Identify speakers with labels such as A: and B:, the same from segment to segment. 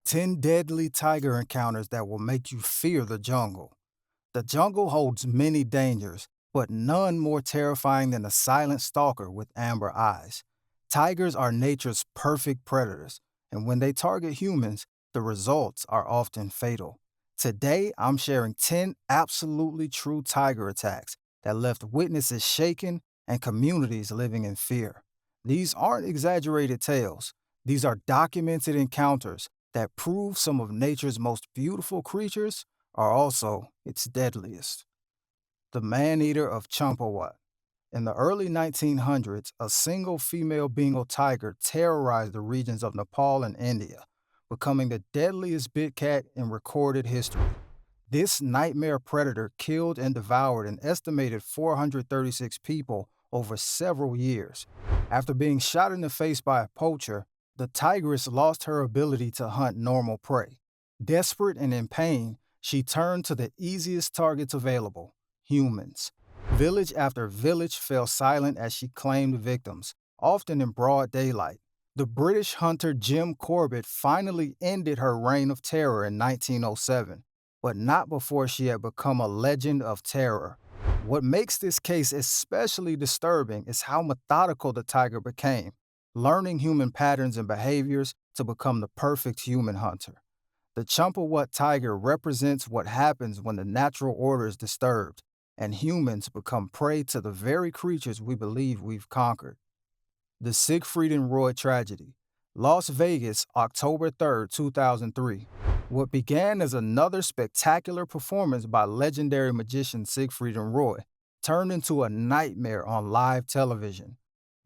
A: 10 deadly tiger encounters that will make you fear the jungle. The jungle holds many dangers, but none more terrifying than a silent stalker with amber eyes. Tigers are nature's perfect predators, and when they target humans, the results are often fatal. Today, I'm sharing 10 absolutely true tiger attacks that left witnesses shaken and communities living in fear. These aren't exaggerated tales, these are documented encounters that prove some of nature's most beautiful creatures are also its deadliest. The man-eater of Champawat. In the early 1900s, a single female Bengal tiger terrorized the regions of Nepal and India, becoming the deadliest big cat in recorded history. This nightmare predator killed and devoured an estimated 436 people over several years. After being shot in the face by a poacher, the tigress lost her ability to hunt normal prey. Desperate and in pain, she turned to the easiest targets available: humans. Village after village fell silent as she claimed victims, often in broad daylight. The British hunter Jim Corbett finally ended her reign of terror in 1907, but not before she had become a legend of terror. What makes this case especially disturbing is how methodical the tiger became, learning human patterns and behaviors to become the perfect human hunter. The Champawat tiger represents what happens when the natural order is disturbed and humans become prey to the very creatures we believe we've conquered. The Siegfried and Roy tragedy. Las Vegas, October 3, 2003. What began as another spectacular performance by legendary magician Siegfried and Roy turned into a nightmare on live television.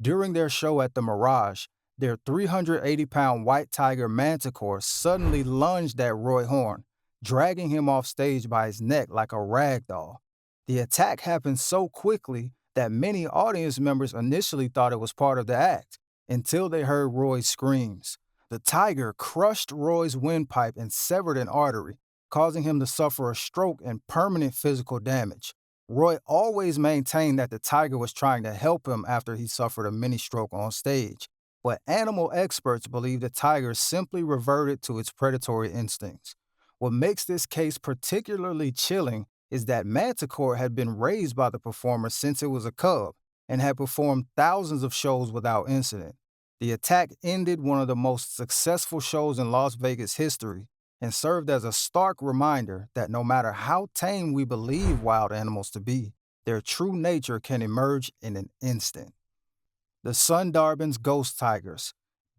A: During their show at the Mirage, their 380-pound white tiger Manticore suddenly lunged at Roy Horn, dragging him off stage by his neck like a rag doll. The attack happened so quickly that many audience members initially thought it was part of the act, until they heard Roy's screams. The tiger crushed Roy's windpipe and severed an artery, causing him to suffer a stroke and permanent physical damage. Roy always maintained that the tiger was trying to help him after he suffered a mini stroke on stage, but animal experts believe the tiger simply reverted to its predatory instincts. What makes this case particularly chilling is that Manticore had been raised by the performer since it was a cub and had performed thousands of shows without incident. The attack ended one of the most successful shows in Las Vegas history and served as a stark reminder that no matter how tame we believe wild animals to be, their true nature can emerge in an instant. The Sundarbans ghost tigers.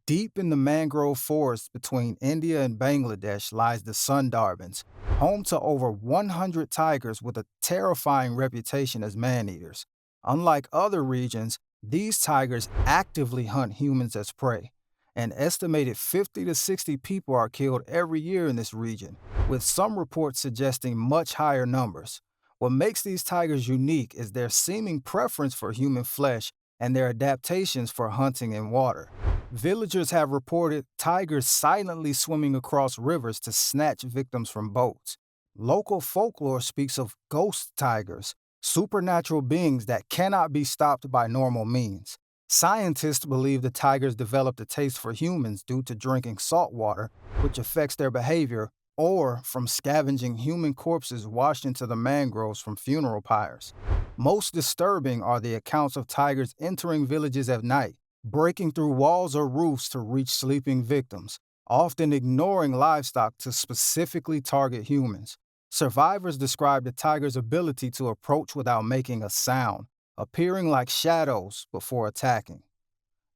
A: Deep in the mangrove forest between India and Bangladesh lies the Sundarbans, home to over 100 tigers with a terrifying reputation as man-eaters. Unlike other regions, these tigers actively hunt humans as prey. An estimated 50 to 60 people are killed every year in this region, with some reports suggesting much higher numbers. What makes these tigers unique is their seeming preference for human flesh and their adaptations for hunting in water. Villagers have reported tigers silently swimming across rivers to snatch victims from boats. Local folklore speaks of ghost tigers, supernatural beings that cannot be stopped by normal means. Scientists believe the tigers developed a taste for humans due to drinking salt water, which affects their behavior, or from scavenging human corpses washed into the mangroves from funeral pyres. Most disturbing are the accounts of tigers entering villages at night, breaking through walls or roofs to reach sleeping victims, often ignoring livestock to specifically target humans. Survivors describe the tiger's ability to approach without making a sound, appearing like shadows before attacking.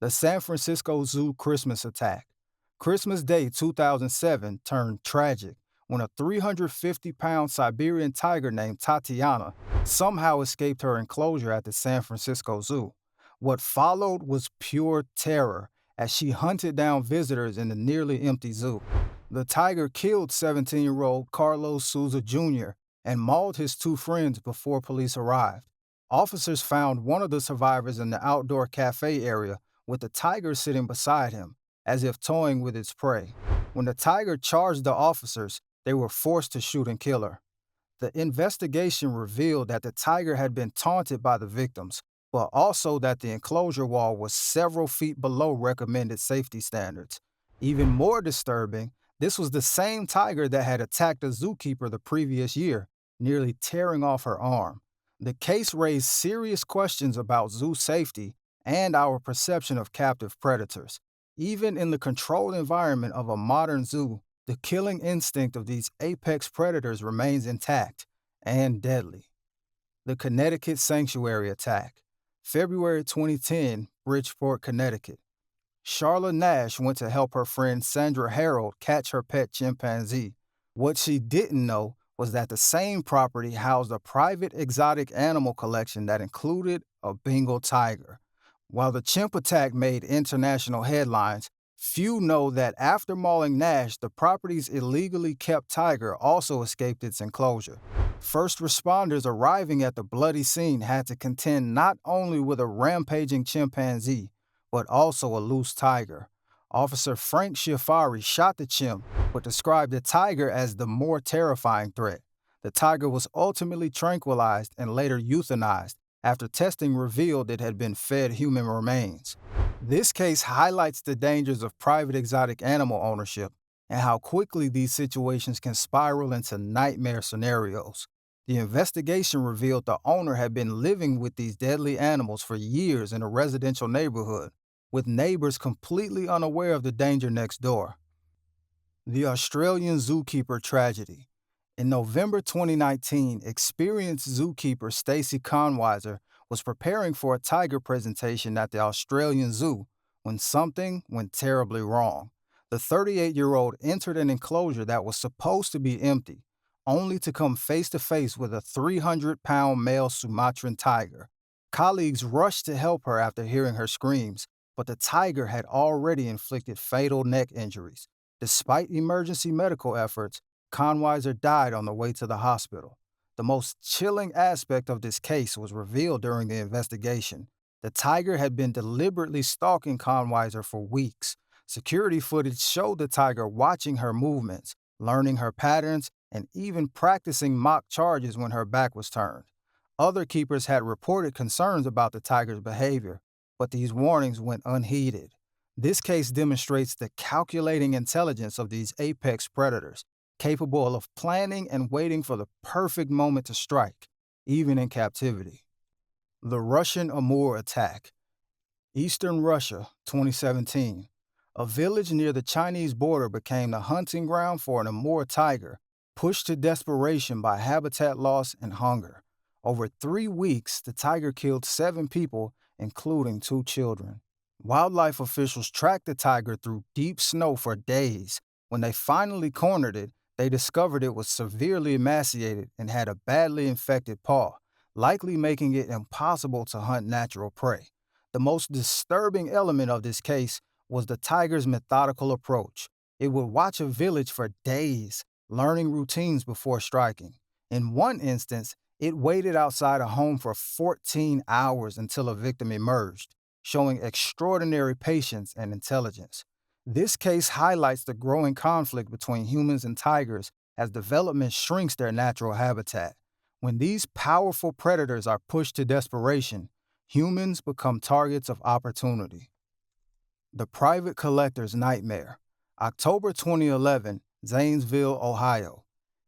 A: The San Francisco Zoo Christmas attack. Christmas Day 2007 turned tragic when a 350-pound Siberian tiger named Tatiana somehow escaped her enclosure at the San Francisco Zoo. What followed was pure terror as she hunted down visitors in the nearly empty zoo. The tiger killed 17-year-old Carlos Souza Jr. and mauled his two friends before police arrived. Officers found one of the survivors in the outdoor cafe area with the tiger sitting beside him, as if toying with its prey. When the tiger charged the officers, they were forced to shoot and kill her. The investigation revealed that the tiger had been taunted by the victims, but also that the enclosure wall was several feet below recommended safety standards. Even more disturbing, This was the same tiger that had attacked a zookeeper the previous year, nearly tearing off her arm. The case raised serious questions about zoo safety and our perception of captive predators. Even in the controlled environment of a modern zoo, the killing instinct of these apex predators remains intact and deadly. The Connecticut Sanctuary Attack, February 2010, Bridgeport, Connecticut. Charla Nash went to help her friend Sandra Harold catch her pet chimpanzee. What she didn't know was that the same property housed a private exotic animal collection that included a Bengal tiger. While the chimp attack made international headlines, few know that after mauling Nash, the property's illegally kept tiger also escaped its enclosure. First responders arriving at the bloody scene had to contend not only with a rampaging chimpanzee, but also a loose tiger. Officer Frank Schiaffari shot the chimp, but described the tiger as the more terrifying threat. The tiger was ultimately tranquilized and later euthanized after testing revealed it had been fed human remains. This case highlights the dangers of private exotic animal ownership and how quickly these situations can spiral into nightmare scenarios. The investigation revealed the owner had been living with these deadly animals for years in a residential neighborhood, with neighbors completely unaware of the danger next door. The Australian zookeeper tragedy. In November 2019, experienced zookeeper Stacey Conweiser was preparing for a tiger presentation at the Australian Zoo when something went terribly wrong. The 38-year-old entered an enclosure that was supposed to be empty, only to come face to face with a 300-pound male Sumatran tiger. Colleagues rushed to help her after hearing her screams, but the tiger had already inflicted fatal neck injuries. Despite emergency medical efforts, Conweiser died on the way to the hospital. The most chilling aspect of this case was revealed during the investigation. The tiger had been deliberately stalking Conweiser for weeks. Security footage showed the tiger watching her movements, learning her patterns, and even practicing mock charges when her back was turned. Other keepers had reported concerns about the tiger's behavior, but these warnings went unheeded. This case demonstrates the calculating intelligence of these apex predators, capable of planning and waiting for the perfect moment to strike, even in captivity. The Russian Amur Attack, Eastern Russia, 2017. A village near the Chinese border became the hunting ground for an Amur tiger, pushed to desperation by habitat loss and hunger. Over 3 weeks, the tiger killed 7 people, including 2 children. Wildlife officials tracked the tiger through deep snow for days. When they finally cornered it, they discovered it was severely emaciated and had a badly infected paw, likely making it impossible to hunt natural prey. The most disturbing element of this case was the tiger's methodical approach. It would watch a village for days, learning routines before striking. In one instance, it waited outside a home for 14 hours until a victim emerged, showing extraordinary patience and intelligence. This case highlights the growing conflict between humans and tigers as development shrinks their natural habitat. When these powerful predators are pushed to desperation, humans become targets of opportunity. The Private Collector's Nightmare, October 2011, Zanesville, Ohio.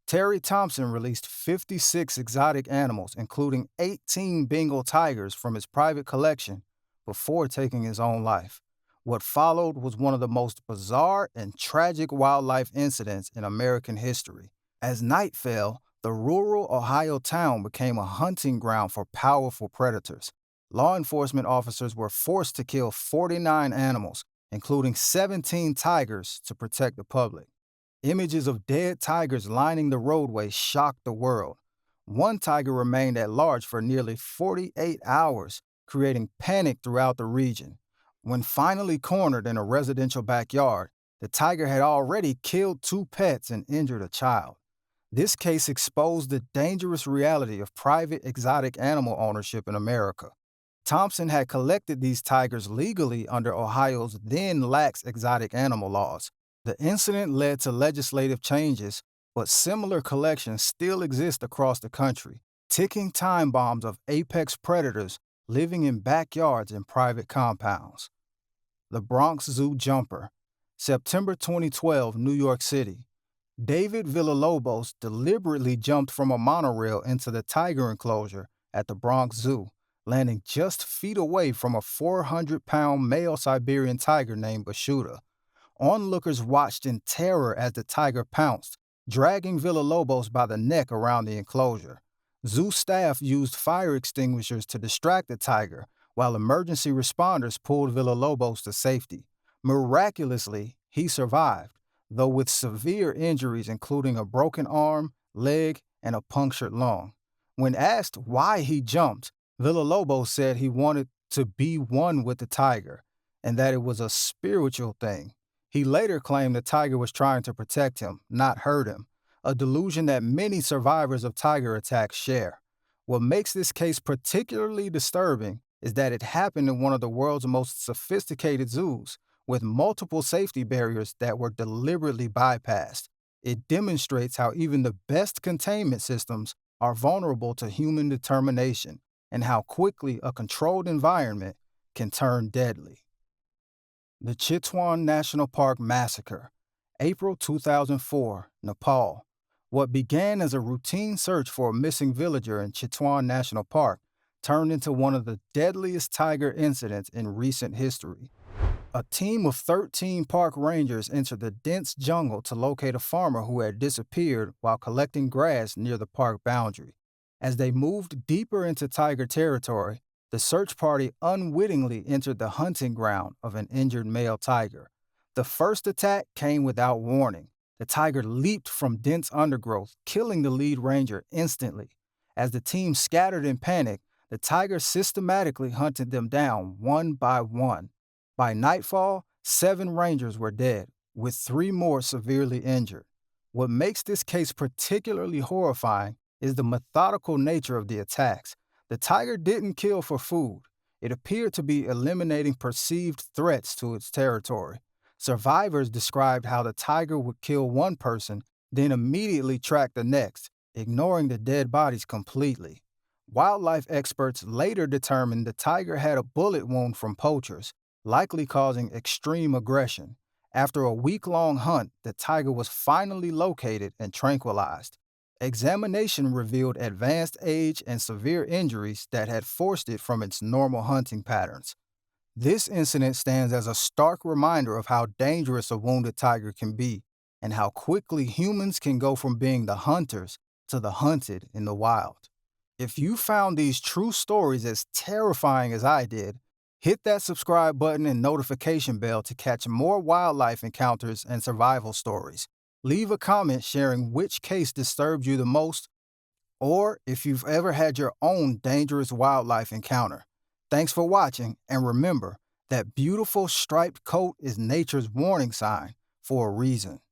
A: Terry Thompson released 56 exotic animals, including 18 Bengal tigers, from his private collection before taking his own life. What followed was one of the most bizarre and tragic wildlife incidents in American history. As night fell, the rural Ohio town became a hunting ground for powerful predators. Law enforcement officers were forced to kill 49 animals, including 17 tigers, to protect the public. Images of dead tigers lining the roadway shocked the world. One tiger remained at large for nearly 48 hours, creating panic throughout the region. When finally cornered in a residential backyard, the tiger had already killed 2 pets and injured a child. This case exposed the dangerous reality of private exotic animal ownership in America. Thompson had collected these tigers legally under Ohio's then lax exotic animal laws. The incident led to legislative changes, but similar collections still exist across the country, ticking time bombs of apex predators living in backyards and private compounds. The Bronx Zoo Jumper, September 2012, New York City. David Villalobos deliberately jumped from a monorail into the tiger enclosure at the Bronx Zoo, landing just feet away from a 400-pound male Siberian tiger named Bashuta. Onlookers watched in terror as the tiger pounced, dragging Villalobos by the neck around the enclosure. Zoo staff used fire extinguishers to distract the tiger, while emergency responders pulled Villalobos to safety. Miraculously, he survived, though with severe injuries including a broken arm, leg, and a punctured lung. When asked why he jumped, Villalobos said he wanted to be one with the tiger, and that it was a spiritual thing. He later claimed the tiger was trying to protect him, not hurt him, a delusion that many survivors of tiger attacks share. What makes this case particularly disturbing is that it happened in one of the world's most sophisticated zoos, with multiple safety barriers that were deliberately bypassed. It demonstrates how even the best containment systems are vulnerable to human determination, and how quickly a controlled environment can turn deadly. The Chitwan National Park Massacre, April 2004, Nepal. What began as a routine search for a missing villager in Chitwan National Park turned into one of the deadliest tiger incidents in recent history. A team of 13 park rangers entered the dense jungle to locate a farmer who had disappeared while collecting grass near the park boundary. As they moved deeper into tiger territory, the search party unwittingly entered the hunting ground of an injured male tiger. The first attack came without warning. The tiger leaped from dense undergrowth, killing the lead ranger instantly. As the team scattered in panic, the tiger systematically hunted them down one by one. By nightfall, 7 rangers were dead, with 3 more severely injured. What makes this case particularly horrifying is the methodical nature of the attacks. The tiger didn't kill for food. It appeared to be eliminating perceived threats to its territory. Survivors described how the tiger would kill one person, then immediately track the next, ignoring the dead bodies completely. Wildlife experts later determined the tiger had a bullet wound from poachers, likely causing extreme aggression. After a week-long hunt, the tiger was finally located and tranquilized. Examination revealed advanced age and severe injuries that had forced it from its normal hunting patterns. This incident stands as a stark reminder of how dangerous a wounded tiger can be, and how quickly humans can go from being the hunters to the hunted in the wild. If you found these true stories as terrifying as I did, hit that subscribe button and notification bell to catch more wildlife encounters and survival stories. Leave a comment sharing which case disturbed you the most, or if you've ever had your own dangerous wildlife encounter. Thanks for watching, and remember, that beautiful striped coat is nature's warning sign for a reason.